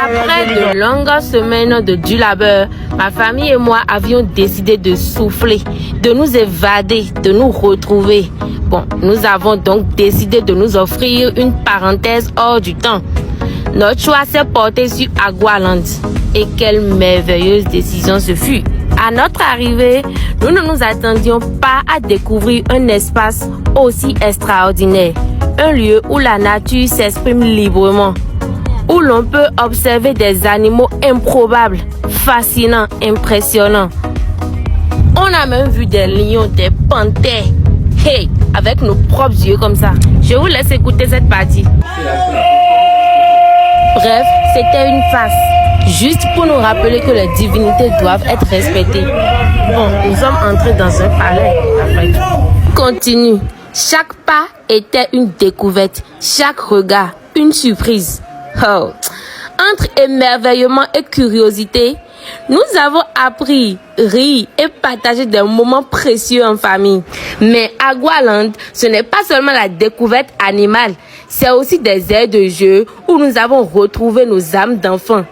Après de longues semaines de dur labeur, ma famille et moi avions décidé de souffler, de nous évader, de nous retrouver. Bon, nous avons donc décidé de nous offrir une parenthèse hors du temps. Notre choix s'est porté sur Agualand. Et quelle merveilleuse décision ce fut! À notre arrivée, nous ne nous attendions pas à découvrir un espace aussi extraordinaire. Un lieu où la nature s'exprime librement, où l'on peut observer des animaux improbables, fascinants, impressionnants. On a même vu des lions, des panthères. Hey, avec nos propres yeux comme ça. Je vous laisse écouter cette partie. Bref, c'était une farce. Juste pour nous rappeler que les divinités doivent être respectées. Bon, nous sommes entrés dans un palais, après tout. Continue. Chaque pas était une découverte. Chaque regard, une surprise. Oh. Entre émerveillement et curiosité, nous avons appris, ri et partagé des moments précieux en famille. Mais Agualand, ce n'est pas seulement la découverte animale, c'est aussi des aires de jeu où nous avons retrouvé nos âmes d'enfants.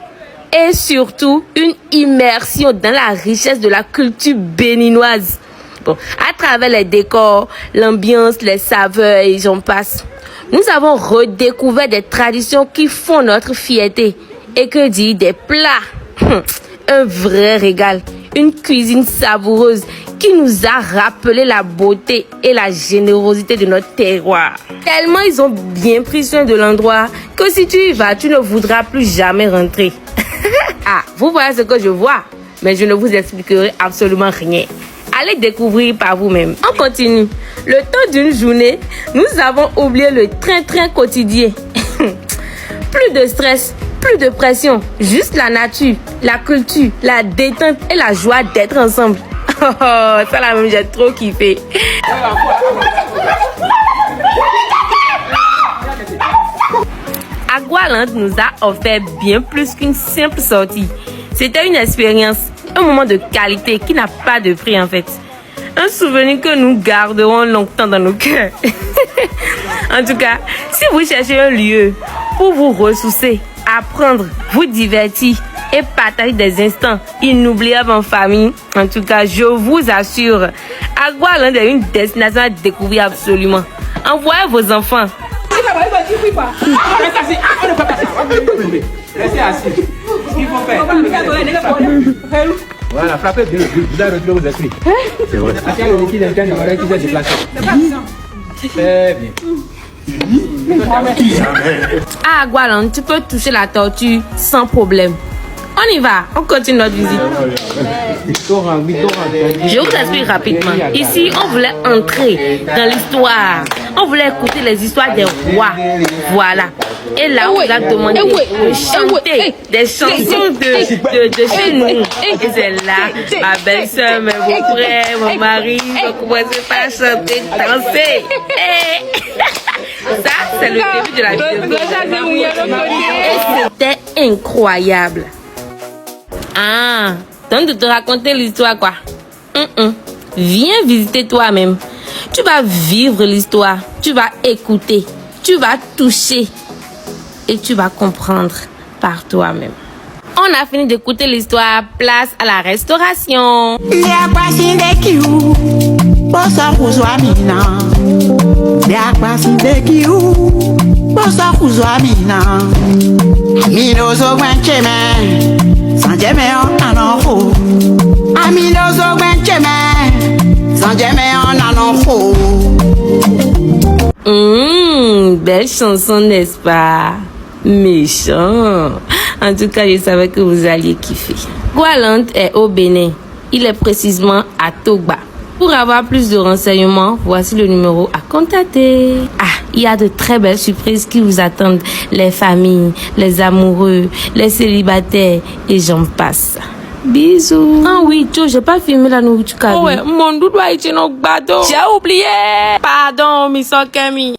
Et surtout, une immersion dans la richesse de la culture béninoise. Bon, à travers les décors, l'ambiance, les saveurs et j'en passe. Nous avons redécouvert des traditions qui font notre fierté. Et que dire des plats? Un vrai régal. Une cuisine savoureuse qui nous a rappelé la beauté et la générosité de notre terroir. Tellement ils ont bien pris soin de l'endroit que si tu y vas, tu ne voudras plus jamais rentrer. Ah, vous voyez ce que je vois, mais je ne vous expliquerai absolument rien. Allez découvrir par vous-même. On continue. Le temps d'une journée, nous avons oublié le train-train quotidien. Plus de stress, plus de pression, juste la nature, la culture, la détente et la joie d'être ensemble. Oh, ça là même, j'ai trop kiffé. Agualand nous a offert bien plus qu'une simple sortie. C'était une expérience, un moment de qualité qui n'a pas de prix en fait. Un souvenir que nous garderons longtemps dans nos cœurs. En tout cas, si vous cherchez un lieu pour vous ressourcer, apprendre, vous divertir et partager des instants inoubliables en famille, en tout cas, je vous assure, Agualand est une destination à découvrir absolument. Envoyez vos enfants. Restez assis. Ce qu'il faut faire. Voilà, frappez bien. Vous avez retrouvé vos esprits. C'est vrai. Attends le liquide interne, on va qui s'est déplacé. Très bien. À Agualand, tu peux toucher la tortue sans problème. On y va, on continue notre visite. Je vous explique rapidement. Ici, on voulait entrer dans l'histoire. On voulait écouter les histoires des rois. Voilà. Et là, on nous a demandé de chanter des chansons de chez nous. Et c'est là, ma belle-sœur, mes beaux-frères, mon mari, vont commencer par chanter, danser. Et ça, c'est le début de la vidéo. Et c'était incroyable. Ah, donc de te raconter l'histoire quoi. Viens visiter toi-même. Tu vas vivre l'histoire. Tu vas écouter. Tu vas toucher. Et tu vas comprendre par toi-même. On a fini d'écouter l'histoire. Place à la restauration. Belle chanson, n'est-ce pas? Méchant. En tout cas, je savais que vous alliez kiffer. Agualand est au Bénin. Il est précisément à Togba. Pour avoir plus de renseignements, voici le numéro à contacter. Ah, il y a de très belles surprises qui vous attendent. Les familles, les amoureux, les célibataires et j'en passe. Bisous. Ah oui, Joe, j'ai pas filmé la nourriture. Oh ouais, mon doudou a été notre bateau. J'ai oublié. Pardon, Miss Okemi.